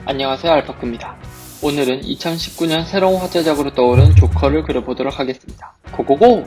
안녕하세요, 알파크입니다. 오늘은 2019년 새로운 화제작으로 떠오른 조커를 그려보도록 하겠습니다. 고고고!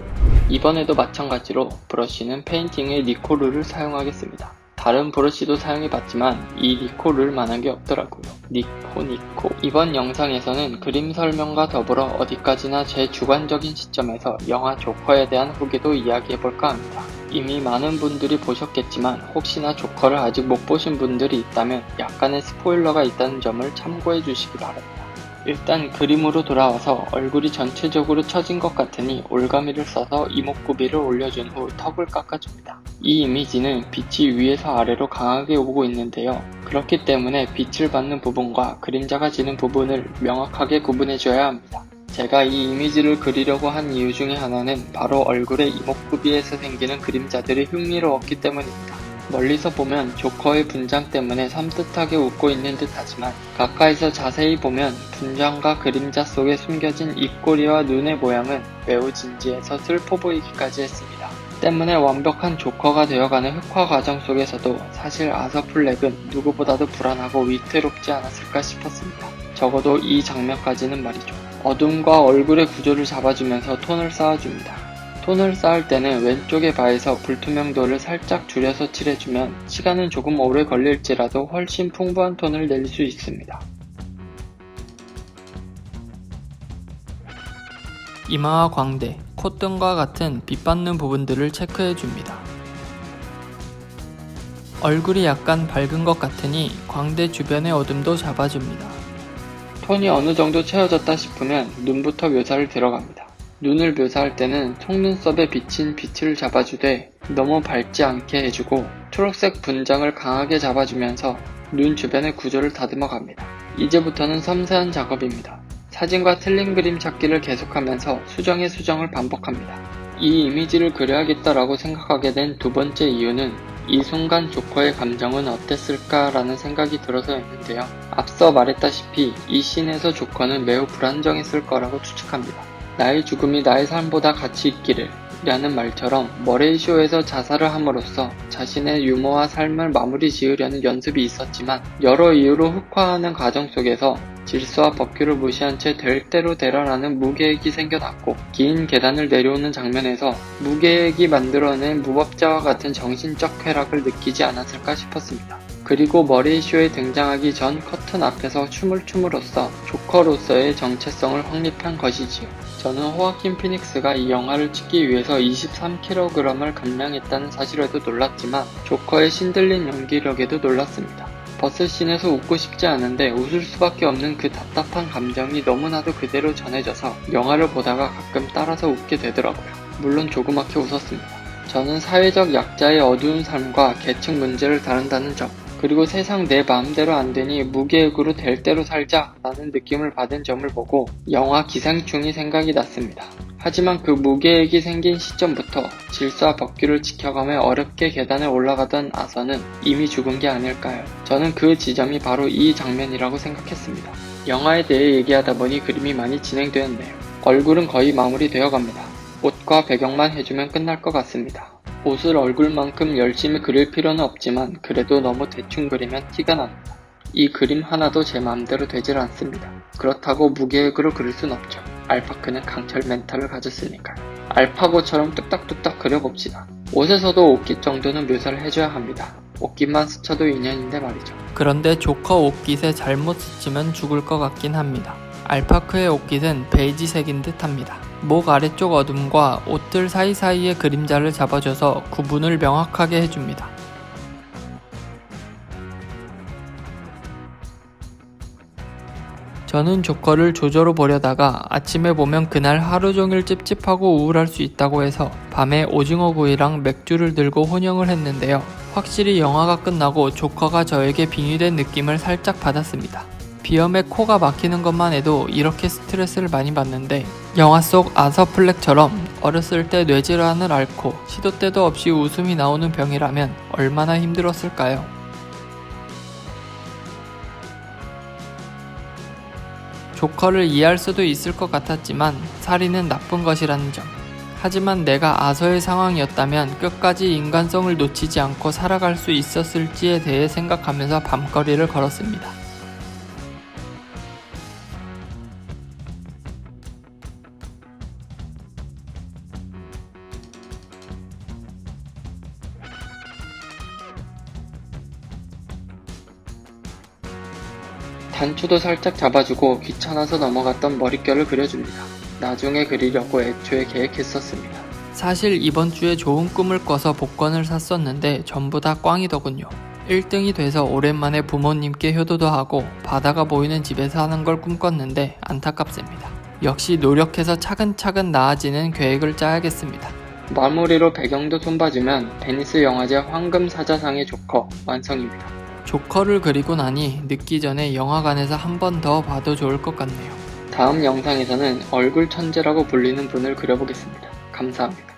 이번에도 마찬가지로 브러쉬는 페인팅의 니코르를 사용하겠습니다. 다른 브러쉬도 사용해봤지만 이 니코르를 만한 게 없더라고요. 니코. 이번 영상에서는 그림 설명과 더불어 어디까지나 제 주관적인 시점에서 영화 조커에 대한 후기도 이야기해볼까 합니다. 이미 많은 분들이 보셨겠지만 혹시나 조커를 아직 못 보신 분들이 있다면 약간의 스포일러가 있다는 점을 참고해 주시기 바랍니다. 일단 그림으로 돌아와서 얼굴이 전체적으로 처진 것 같으니 올가미를 써서 이목구비를 올려준 후 턱을 깎아줍니다. 이 이미지는 빛이 위에서 아래로 강하게 오고 있는데요. 그렇기 때문에 빛을 받는 부분과 그림자가 지는 부분을 명확하게 구분해줘야 합니다. 제가 이 이미지를 그리려고 한 이유 중에 하나는 바로 얼굴의 이목구비에서 생기는 그림자들이 흥미로웠기 때문입니다. 멀리서 보면 조커의 분장 때문에 섬뜩하게 웃고 있는 듯 하지만 가까이서 자세히 보면 분장과 그림자 속에 숨겨진 입꼬리와 눈의 모양은 매우 진지해서 슬퍼 보이기까지 했습니다. 때문에 완벽한 조커가 되어가는 흑화 과정 속에서도 사실 아서 플렉은 누구보다도 불안하고 위태롭지 않았을까 싶었습니다. 적어도 이 장면까지는 말이죠. 어둠과 얼굴의 구조를 잡아주면서 톤을 쌓아줍니다. 톤을 쌓을 때는 왼쪽의 바에서 불투명도를 살짝 줄여서 칠해주면 시간은 조금 오래 걸릴지라도 훨씬 풍부한 톤을 낼 수 있습니다. 이마와 광대, 콧등과 같은 빛받는 부분들을 체크해줍니다. 얼굴이 약간 밝은 것 같으니 광대 주변의 어둠도 잡아줍니다. 톤이 어느 정도 채워졌다 싶으면 눈부터 묘사를 들어갑니다. 눈을 묘사할 때는 속눈썹에 비친 빛을 잡아주되 너무 밝지 않게 해주고 초록색 분장을 강하게 잡아주면서 눈 주변의 구조를 다듬어 갑니다. 이제부터는 섬세한 작업입니다. 사진과 틀린 그림 찾기를 계속하면서 수정의 수정을 반복합니다. 이 이미지를 그려야겠다라고 생각하게 된 두 번째 이유는 이 순간 조커의 감정은 어땠을까 라는 생각이 들어서였는데요. 앞서 말했다시피 이 씬에서 조커는 매우 불안정했을 거라고 추측합니다. 나의 죽음이 나의 삶보다 가치 있기를 라는 말처럼 머레이쇼에서 자살을 함으로써 자신의 유머와 삶을 마무리 지으려는 연습이 있었지만 여러 이유로 흑화하는 과정 속에서 질서와 법규를 무시한 채 될 대로 되라라는 무계획이 생겨났고 긴 계단을 내려오는 장면에서 무계획이 만들어낸 무법자와 같은 정신적 쾌락을 느끼지 않았을까 싶었습니다. 그리고 머레이쇼에 등장하기 전 커튼 앞에서 춤을 춤으로써 조커로서의 정체성을 확립한 것이지요. 저는 호아킨 피닉스가 이 영화를 찍기 위해서 23kg을 감량했다는 사실에도 놀랐지만 조커의 신들린 연기력에도 놀랐습니다. 버스씬에서 웃고 싶지 않은데 웃을 수밖에 없는 그 답답한 감정이 너무나도 그대로 전해져서 영화를 보다가 가끔 따라서 웃게 되더라고요. 물론 조그맣게 웃었습니다. 저는 사회적 약자의 어두운 삶과 계층 문제를 다룬다는 점, 그리고 세상 내 마음대로 안 되니 무계획으로 될 대로 살자 라는 느낌을 받은 점을 보고 영화 기생충이 생각이 났습니다. 하지만 그 무계획이 생긴 시점부터 질서와 법규를 지켜가며 어렵게 계단에 올라가던 아서는 이미 죽은 게 아닐까요? 저는 그 지점이 바로 이 장면이라고 생각했습니다. 영화에 대해 얘기하다 보니 그림이 많이 진행되었네요. 얼굴은 거의 마무리되어 갑니다. 옷과 배경만 해주면 끝날 것 같습니다. 옷을 얼굴만큼 열심히 그릴 필요는 없지만 그래도 너무 대충 그리면 티가 납니다. 이 그림 하나도 제 마음대로 되질 않습니다. 그렇다고 무계획으로 그릴 순 없죠. 알파크는 강철 멘탈을 가졌으니까요. 알파고처럼 뚝딱뚝딱 그려봅시다. 옷에서도 옷깃 정도는 묘사를 해줘야 합니다. 옷깃만 스쳐도 인연인데 말이죠. 그런데 조커 옷깃에 잘못 스치면 죽을 것 같긴 합니다. 알파크의 옷깃은 베이지색인 듯 합니다. 목 아래쪽 어둠과 옷들 사이사이의 그림자를 잡아줘서 구분을 명확하게 해줍니다. 저는 조커를 조조로 보려다가 아침에 보면 그날 하루종일 찝찝하고 우울할 수 있다고 해서 밤에 오징어 구이랑 맥주를 들고 혼영을 했는데요. 확실히 영화가 끝나고 조커가 저에게 빙의된 느낌을 살짝 받았습니다. 비염에 코가 막히는 것만 해도 이렇게 스트레스를 많이 받는데 영화 속 아서 플렉처럼 어렸을 때 뇌질환을 앓고 시도 때도 없이 웃음이 나오는 병이라면 얼마나 힘들었을까요? 조커를 이해할 수도 있을 것 같았지만 살인은 나쁜 것이라는 점, 하지만 내가 아서의 상황이었다면 끝까지 인간성을 놓치지 않고 살아갈 수 있었을지에 대해 생각하면서 밤거리를 걸었습니다. 단추도 살짝 잡아주고 귀찮아서 넘어갔던 머릿결을 그려줍니다. 나중에 그리려고 애초에 계획했었습니다. 사실 이번 주에 좋은 꿈을 꿔서 복권을 샀었는데 전부 다 꽝이더군요. 1등이 돼서 오랜만에 부모님께 효도도 하고 바다가 보이는 집에 사는 걸 꿈꿨는데 안타깝습니다. 역시 노력해서 차근차근 나아지는 계획을 짜야겠습니다. 마무리로 배경도 손봐주면 베니스 영화제 황금사자상의 조커 완성입니다. 조커를 그리고 나니 늦기 전에 영화관에서 한 번 더 봐도 좋을 것 같네요. 다음 영상에서는 얼굴 천재라고 불리는 분을 그려보겠습니다. 감사합니다.